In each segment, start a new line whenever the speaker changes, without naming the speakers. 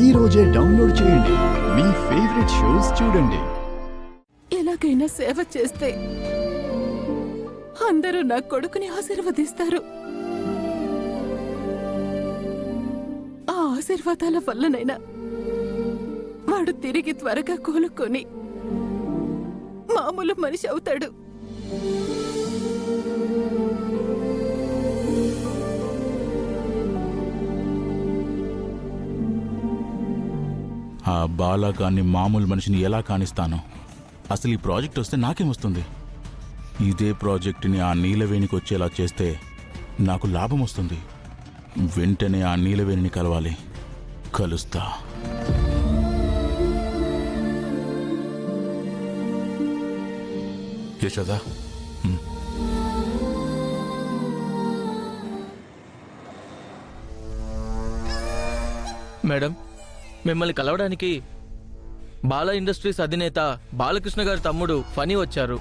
ఈ రోజే డౌన్లోడ్ చేయండి. మీ ఫేవరెట్ షోస్ చూడండి.
ఎలాగైనా సేవ చేస్తే అందరూ నా కొడుకుని ఆశీర్వదిస్తారు. ఆ ఆశీర్వాదాల వల్లనైనా వాడు తిరిగి త్వరగా కోలుకొని మామూలు మనిషి అవుతాడు.
ఆ బాలాగాన్ని మామూలు మనిషిని ఎలా కానిస్తాను? అసలు ఈ ప్రాజెక్ట్ వస్తే నాకేమొస్తుంది? ఇదే ప్రాజెక్టుని ఆ నీలవేణికి వచ్చేలా చేస్తే నాకు లాభం వస్తుంది. వెంటనే ఆ నీలవేణిని కలవాలి. కలుస్తా. యశోదా,
మేడం, మిమ్మల్ని కలవడానికి బాలా ఇండస్ట్రీస్ అధినేత బాలకృష్ణ గారి తమ్ముడు ఫనీ వచ్చారు.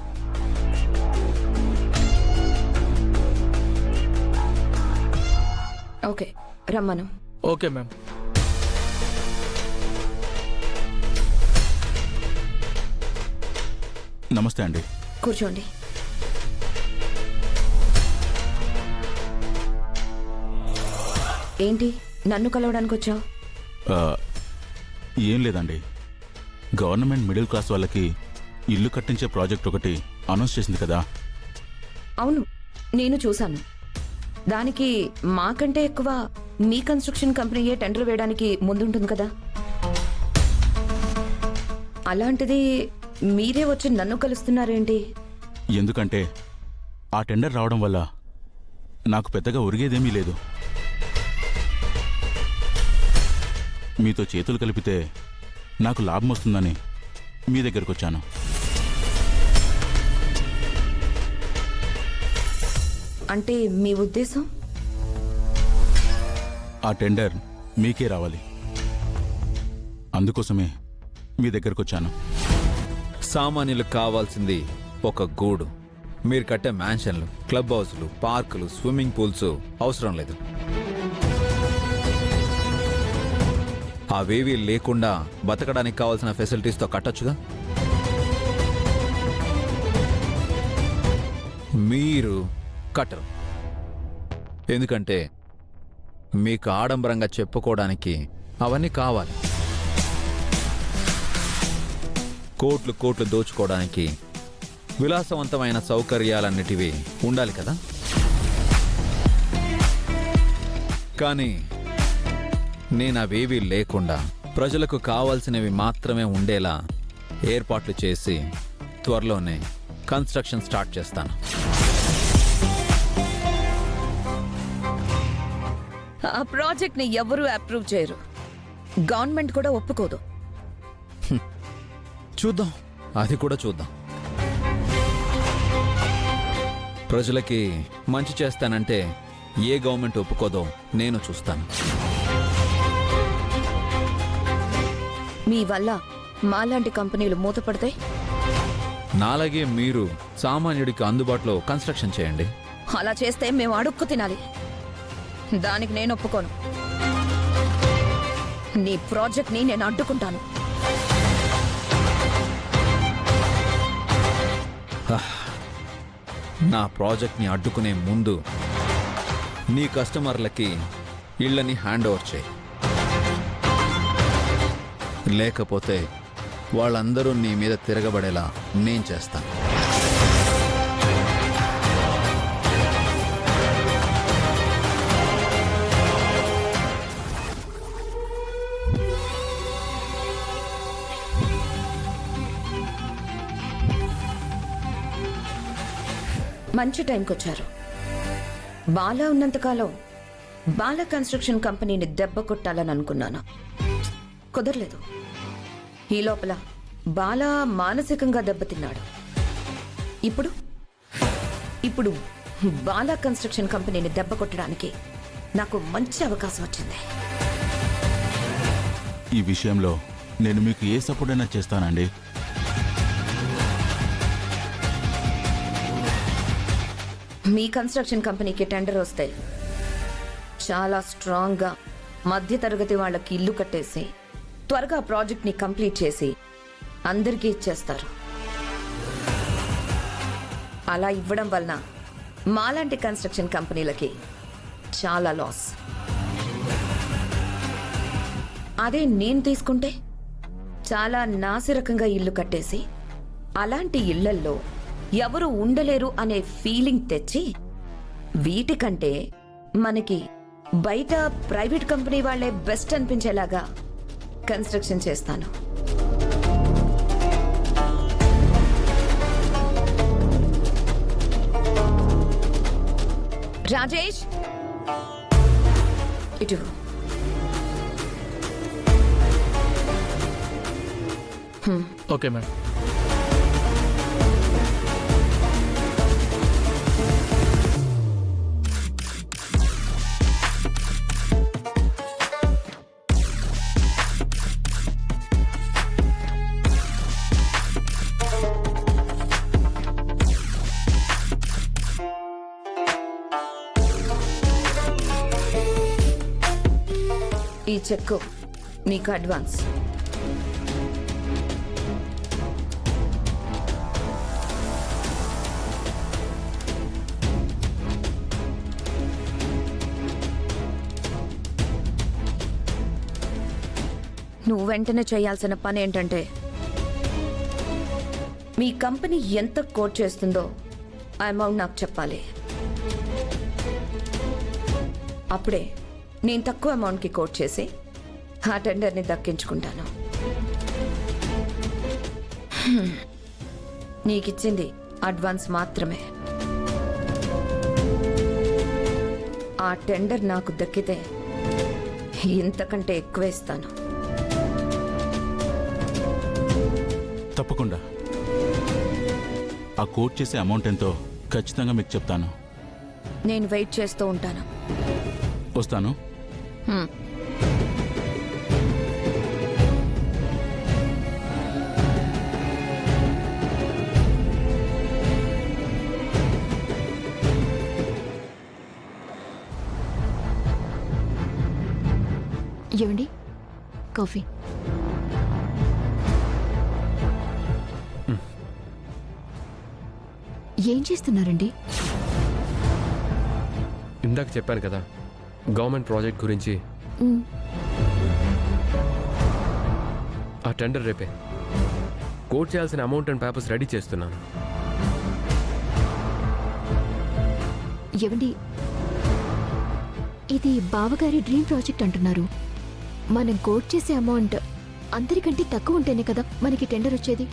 ఓకే, రమ్మను.
Okay ma'am.
నమస్తే అండి.
కూర్చోండి. ఏంటి నన్ను కలవడానికి వచ్చావు?
ఆ, ఏం లేదండి. గవర్నమెంట్ మిడిల్ క్లాస్ వాళ్ళకి ఇల్లు కట్టించే ప్రాజెక్ట్ ఒకటి అనౌన్స్ చేసింది కదా.
అవును, నేను చూశాను. దానికి మాకంటే ఎక్కువ మీ కన్స్ట్రక్షన్ కంపెనీయే టెండర్ వేయడానికి ముందుంటుంది కదా. అలాంటిది మీరే వచ్చి నన్ను కలుస్తున్నారేంటి?
ఎందుకంటే ఆ టెండర్ రావడం వల్ల నాకు పెద్దగా ఒరిగేదేమీ లేదు. మీతో చేతులు కలిపితే నాకు లాభం వస్తుందని మీ దగ్గరకు వచ్చాను.
అంటే మీ ఉద్దేశం?
ఆ టెండర్ మీకే రావాలి. అందుకోసమే మీ దగ్గరకు వచ్చాను.
సామాన్యులకు కావాల్సింది ఒక గూడు. మీరు కట్టే మ్యాన్షన్లు, క్లబ్ హౌస్లు, పార్కులు, స్విమ్మింగ్ పూల్స్ అవసరం లేదు. అవేవీ లేకుండా బతకడానికి కావాల్సిన ఫెసిలిటీస్తో కట్టొచ్చుగా. మీరు కట్టరు. ఎందుకంటే మీకు ఆడంబరంగా చెప్పుకోవడానికి అవన్నీ కావాలి. కోట్లు కోట్లు దోచుకోవడానికి విలాసవంతమైన సౌకర్యాలన్నిటివి ఉండాలి కదా. కానీ నేను అవేవీ లేకుండా ప్రజలకు కావాల్సినవి మాత్రమే ఉండేలా ఏర్పాట్లు చేసి త్వరలోనే కన్స్ట్రక్షన్ స్టార్ట్ చేస్తాను.
ఆ ప్రాజెక్ట్ ని ఎవరూ అప్రూవ్ చేయరు. గవర్నమెంట్ కూడా ఒప్పుకోదు.
చూద్దాం, అది కూడా చూద్దాం. ప్రజలకి మంచి చేస్తానంటే ఏ గవర్నమెంట్ ఒప్పుకోదో నేను చూస్తాను.
మీ వల్ల మాలాంటి కంపెనీలు మూతపడతాయి.
నాలాగే మీరు సామాన్యుడికి అందుబాటులో కన్స్ట్రక్షన్ చేయండి.
అలా చేస్తే మేము అడుక్కు తినాలి. దానికి నేను ఒప్పుకోను. నీ ప్రాజెక్ట్ ని నేను అడ్డుకుంటాను.
నా ప్రాజెక్ట్ని అడ్డుకునే ముందు నీ కస్టమర్లకి ఇళ్ళని హ్యాండ్ ఓవర్ చేయి. లేకపోతే వాళ్ళందరూ నీ మీద తిరగబడేలా నేను చేస్తాను.
మంచి టైంకి వచ్చారు. బాలా ఉన్నంతకాలం బాలా కన్స్ట్రక్షన్ కంపెనీని దెబ్బ కొట్టాలని అనుకున్నాను. కుదరలేదు. ఈ లోపల బాలా మానసికంగా దెబ్బతిన్నాడు. ఇప్పుడు బాలా కన్స్ట్రక్షన్ కంపెనీని దెబ్బ కొట్టడానికి నాకు మంచి అవకాశం వచ్చింది.
ఈ విషయంలో నేను మీకు ఏ సపోర్ట్ అయినా చేస్తానండి.
మీ కన్స్ట్రక్షన్ కంపెనీకి టెండర్ వస్తే చాలా స్ట్రాంగ్గా మధ్యతరగతి వాళ్ళకి ఇల్లు కట్టేసి త్వరగా ఆ ప్రాజెక్ట్ని కంప్లీట్ చేసి అందరికీ ఇచ్చేస్తారు. అలా ఇవ్వడం వలన మాలాంటి కన్స్ట్రక్షన్ కంపెనీలకి చాలా లాస్. అదే నేను తీసుకుంటే చాలా నాసిరకంగా ఇల్లు కట్టేసి అలాంటి ఇళ్లల్లో ఎవరు ఉండలేరు అనే ఫీలింగ్ తెచ్చి వీటికంటే మనకి బయట ప్రైవేట్ కంపెనీ వాళ్లే బెస్ట్ అనిపించేలాగా కన్స్ట్రక్షన్ చేస్తాను. రాజేష్, ఇటు
ఓకే మేడం.
ఈ చెక్కు నీకు అడ్వాన్స్. నువ్వు వెంటనే చేయాల్సిన పని ఏంటంటే మీ కంపెనీ ఎంత కోట్ చేస్తుందో ఆ అమౌంట్ నాకు చెప్పాలి. అప్పుడే నేను తక్కువ అమౌంట్కి కోట్ చేసి ఆ టెండర్ని దక్కించుకుంటాను. నీకిచ్చింది అడ్వాన్స్ మాత్రమే. ఆ టెండర్ నాకు దక్కితే ఇంతకంటే ఎక్కువ ఇస్తాను.
తప్పకుండా ఆ కోట్ చేసే అమౌంట్ ఎంతో ఖచ్చితంగా మీకు చెప్తాను.
నేను వెయిట్ చేస్తూ ఉంటాను.
వస్తాను.
హ్మ్.
ఏమండి, కాఫీ. ఏం చేస్తున్నారండి?
ఇందాక చెప్పాను కదా గవర్నమెంట్ ప్రాజెక్ట్ గురించి. ఆ టెండర్ రేపే. కోట్ చేయాల్సిన అమౌంట్ అండ్ పేపర్స్ రెడీ చేస్తున్నాను.
ఏమండి, ఇది బావగారి డ్రీమ్ ప్రాజెక్ట్ అంటున్నారు. మనం కోట్ చేసే అమౌంట్ అందరికంటే తక్కువ ఉంటేనే కదా మనకి టెండర్ వచ్చేది.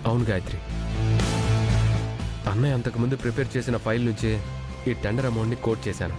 అవును గాయత్రి, అన్నయ్య అంతకుముందు ప్రిపేర్ చేసిన ఫైల్ నుంచే ఈ టెండర్ అమౌంట్ని కోట్ చేశాను.